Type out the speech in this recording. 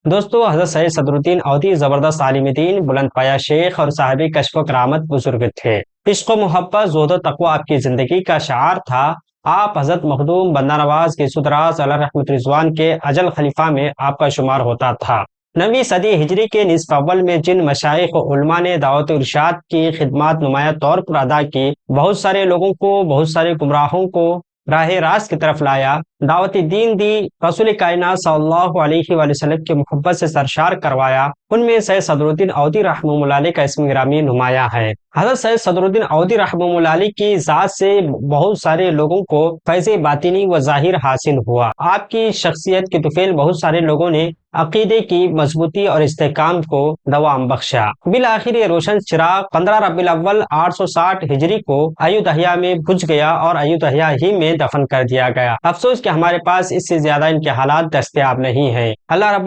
दोस्तों, हज़रत सैयद सदरुद्दीन औधी ज़बरदस्त आलिम दीन, बुलंद पाया शेख और साहिब कश्फ व करामत बुजुर्ग थे। इश्क व मोहब्बत, ज़ुहद व तक़वा आपकी ज़िंदगी का शिआर था। आप हज़रत मखदूम बंदा नवाज़ गियासुद्दौला अलैहि रहमत रिज़वान के अजल खलीफा में आपका शुमार होता था। 9वीं सदी हिजरी के निस्फ़ अव्वल में जिन मशाइख व उलमा ने दावत इरशाद की खिदमत नुमाया तौर पर अदा की, बहुत सारे लोगों को, बहुत सारे गुमराहों को राह रास्त की तरफ लाया, दावत दीन दी, रसूल कायनात सल्लल्लाहु अलैहि वसल्लम की मोहब्बत से सरशार करवाया। उनमें सैयद सदरुद्दीन औधी रहमतुल्लाह अलैह का इसम गिरामी नुमाया है। हज़रत सैयद सदरुद्दीन औधी रहमतुल्लाह अलैह की ज़ात से बहुत सारे लोगों को फैज़ बातिनी व ज़ाहिर हासिल हुआ। आपकी शख्सियत की तुफैल बहुत सारे लोगों ने अकीदे की मजबूती और इस्तेकाम को दवाम बख्शा। बिल आखिर ये रोशन चिराग 15 रबीउल अव्वल 860 हिजरी को अयोध्या में बुझ गया और अयोध्या ही में दफन कर दिया गया। अफसोस कि हमारे पास इससे ज्यादा इनके हालात दस्तयाब नहीं है। अल्लाह रब्बुल